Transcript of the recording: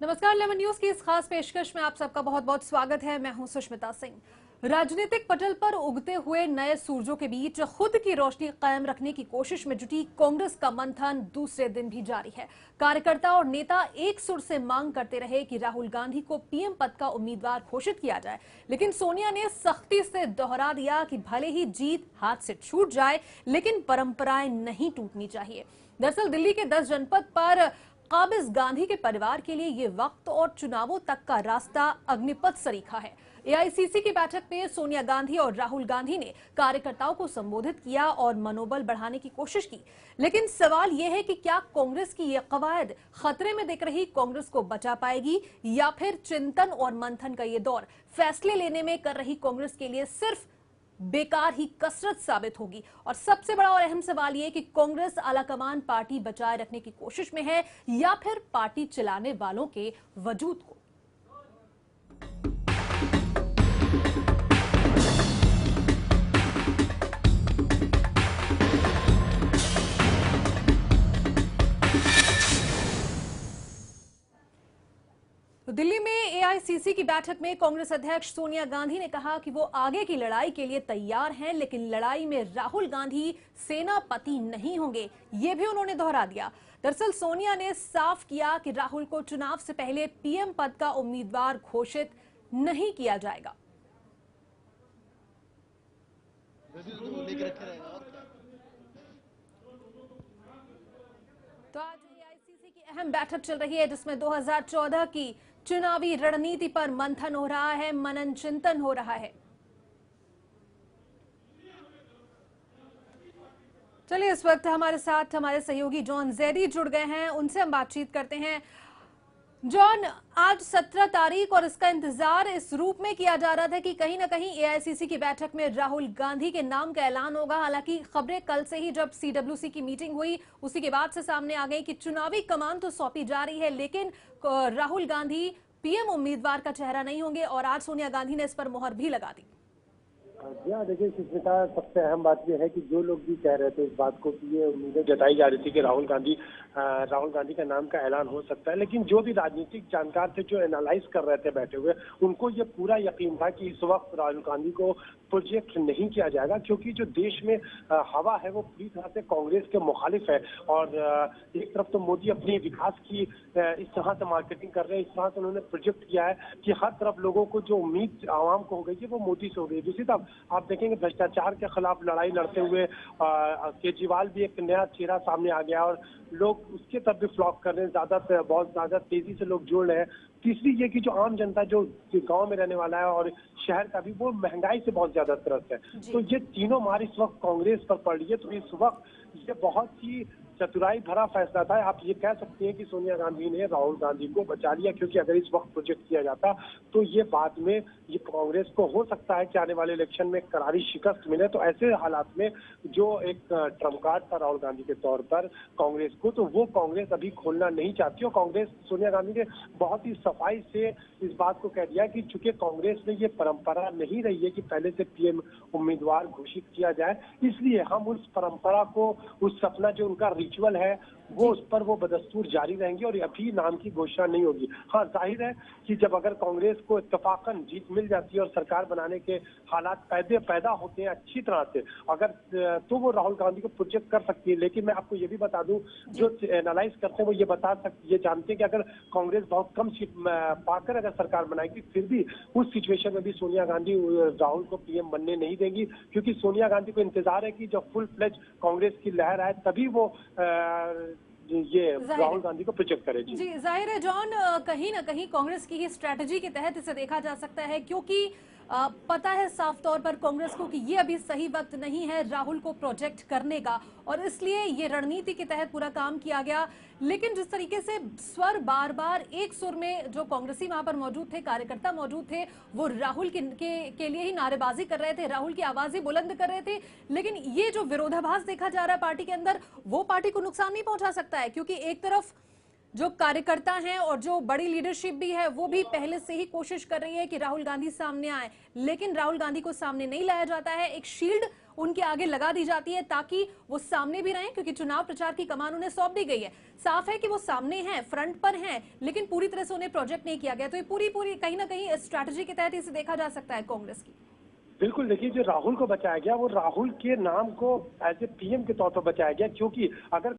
नमस्कार। Lemon news की इस खास पेशकश में आप सबका बहुत बहुत स्वागत है। मैं हूं सुष्मिता सिंह। राजनीतिक पटल पर उगते हुए नए सूरजों के बीच खुद की रोशनी कायम रखने की कोशिश में जुटी कांग्रेस का मंथन दूसरे दिन भी जारी है। कार्यकर्ता और नेता एक सुर से मांग करते रहे कि राहुल गांधी को पीएम पद का उम्मीदवार घोषित किया जाए, लेकिन सोनिया ने सख्ती से दोहरा दिया कि भले ही जीत हाथ से छूट जाए, लेकिन परंपराएं नहीं टूटनी चाहिए। दरअसल दिल्ली के 10 जनपद पर काबिज गांधी के परिवार के लिए ये वक्त और चुनावों तक का रास्ता अग्निपथ सरीखा है। एआईसीसी की बैठक में सोनिया गांधी और राहुल गांधी ने कार्यकर्ताओं को संबोधित किया और मनोबल बढ़ाने की कोशिश की, लेकिन सवाल यह है कि क्या कांग्रेस की ये कवायद खतरे में दिख रही कांग्रेस को बचा पाएगी, या फिर चिंतन और मंथन का ये दौर फैसले लेने में कर रही कांग्रेस के लिए सिर्फ बेकार ही कसरत साबित होगी। और सबसे बड़ा और अहम सवाल यह कि कांग्रेस आलाकमान पार्टी बचाए रखने की कोशिश में है या फिर पार्टी चलाने वालों के वजूद को। तो दिल्ली में एआईसीसी की बैठक में कांग्रेस अध्यक्ष सोनिया गांधी ने कहा कि वो आगे की लड़ाई के लिए तैयार हैं, लेकिन लड़ाई में राहुल गांधी सेनापति नहीं होंगे, ये भी उन्होंने दोहरा दिया। दरअसल सोनिया ने साफ किया कि राहुल को चुनाव से पहले पीएम पद का उम्मीदवार घोषित नहीं किया जाएगा। तो आज एआईसीसी की अहम बैठक चल रही है, जिसमें 2014 की चुनावी रणनीति पर मंथन हो रहा है, मनन चिंतन हो रहा है। चलिए, इस वक्त हमारे साथ हमारे सहयोगी जॉन जैदी जुड़ गए हैं, उनसे हम बातचीत करते हैं। जॉन, आज 17 तारीख और इसका इंतजार इस रूप में किया जा रहा था कि कहीं ना कहीं एआईसीसी की बैठक में राहुल गांधी के नाम का ऐलान होगा। हालांकि खबरें कल से ही जब सीडब्ल्यूसी की मीटिंग हुई उसी के बाद से सामने आ गई कि चुनावी कमान तो सौंपी जा रही है, लेकिन राहुल गांधी पीएम उम्मीदवार का चेहरा नहीं होंगे, और आज सोनिया गांधी ने इस पर मुहर भी लगा दी। जी हाँ, देखिए सुष्मिता, सबसे अहम बात यह है कि जो लोग भी कह रहे थे इस बात को कि ये उम्मीदें जताई जा रही थी कि राहुल गांधी का नाम का ऐलान हो सकता है, लेकिन जो भी राजनीतिक जानकार थे जो एनालाइज कर रहे थे बैठे हुए, उनको ये पूरा यकीन था कि इस वक्त राहुल गांधी को प्रोजेक्ट नहीं किया जाएगा, क्योंकि जो देश में हवा है वो पूरी तरह से कांग्रेस के मुखालिफ है। और एक तरफ तो मोदी अपनी विकास की इस तरह से मार्केटिंग कर रहे हैं, इस तरह से उन्होंने प्रोजेक्ट किया है कि हर तरफ लोगों को जो उम्मीद आवाम को हो गई है वो मोदी से हो गई। दूसरी तरफ आप देखेंगे भ्रष्टाचार के खिलाफ लड़ाई लड़ते हुए केजरीवाल भी एक नया चेहरा सामने आ गया और लोग उसके तरफ भी फ्लॉक कर रहे हैं, बहुत ज्यादा तेजी से लोग जुड़ रहे हैं। तीसरी ये कि जो आम जनता जो गांव में रहने वाला है और शहर का भी, वो महंगाई से बहुत ज्यादा त्रस्त है। तो ये तीनों मार इस वक्त कांग्रेस पर पड़ रही है। तो इस वक्त ये बहुत ही चतुराई भरा फैसला था। आप ये कह सकते हैं कि सोनिया गांधी ने राहुल गांधी को बचा लिया, क्योंकि अगर इस वक्त प्रोजेक्ट किया जाता तो ये बाद में ये कांग्रेस को हो सकता है कि आने वाले इलेक्शन में करारी शिकस्त मिले। तो ऐसे हालात में जो एक ट्रम्प कार्ड था राहुल गांधी के तौर पर कांग्रेस को, तो वो कांग्रेस अभी खोलना नहीं चाहती। और कांग्रेस, सोनिया गांधी ने बहुत ही सफाई से इस बात को कह दिया कि चूंकि कांग्रेस में ये परंपरा नहीं रही है कि पहले से पीएम उम्मीदवार घोषित किया जाए, इसलिए हम उस परंपरा को, उस सपना जो उनका रिचुअल है वो, उस पर वो बदस्तूर जारी रहेंगे और अभी नाम की घोषणा नहीं होगी। हाँ, जाहिर है कि जब अगर कांग्रेस को इत्तेफाकन जीत मिल जाती है और सरकार बनाने के हालात पैदा होते हैं अच्छी तरह से, अगर तो वो राहुल गांधी को प्रोजेक्ट कर सकती है। लेकिन मैं आपको ये भी बता दूं, जो एनालाइज करते हैं वो ये जानते हैं कि अगर कांग्रेस बहुत कम सीट पाकर अगर सरकार बनाएगी, फिर भी उस सिचुएशन में भी सोनिया गांधी राहुल को पीएम बनने नहीं देंगी, क्योंकि सोनिया गांधी को इंतजार है कि जब फुल फ्लेज कांग्रेस की लहर आए तभी वो ये राहुल गांधी को प्रोजेक्ट करे। जी, जाहिर है जॉन, कहीं ना कहीं कांग्रेस की ही स्ट्रेटजी के तहत इसे देखा जा सकता है, क्योंकि पता है साफ तौर पर कांग्रेस को कि ये अभी सही वक्त नहीं है राहुल को प्रोजेक्ट करने का, और इसलिए ये रणनीति के तहत पूरा काम किया गया। लेकिन जिस तरीके से स्वर बार बार एक सुर में जो कांग्रेसी वहां पर मौजूद थे, कार्यकर्ता मौजूद थे, वो राहुल के लिए ही नारेबाजी कर रहे थे, राहुल की आवाजें बुलंद कर रहे थे। लेकिन ये जो विरोधाभास देखा जा रहा है पार्टी के अंदर, वो पार्टी को नुकसान नहीं पहुंचा सकता है, क्योंकि एक तरफ जो कार्यकर्ता हैं और जो बड़ी लीडरशिप भी है वो भी पहले से ही कोशिश कर रही है कि राहुल गांधी सामने आए, लेकिन राहुल गांधी को सामने नहीं लाया जाता है। एक शील्ड उनके आगे लगा दी जाती है ताकि वो सामने भी रहें, क्योंकि चुनाव प्रचार की कमान उन्हें सौंप दी गई है। साफ है कि वो सामने हैं, फ्रंट पर हैं, लेकिन पूरी तरह से उन्हें प्रोजेक्ट नहीं किया गया। तो ये पूरी कहीं ना कहीं स्ट्रैटेजी के तहत इसे देखा जा सकता है कांग्रेस की। बिल्कुल, देखिए जो राहुल को बचाया गया वो राहुल के नाम को एज ए पीएम के तौर पर बचाया गया, क्योंकि अगर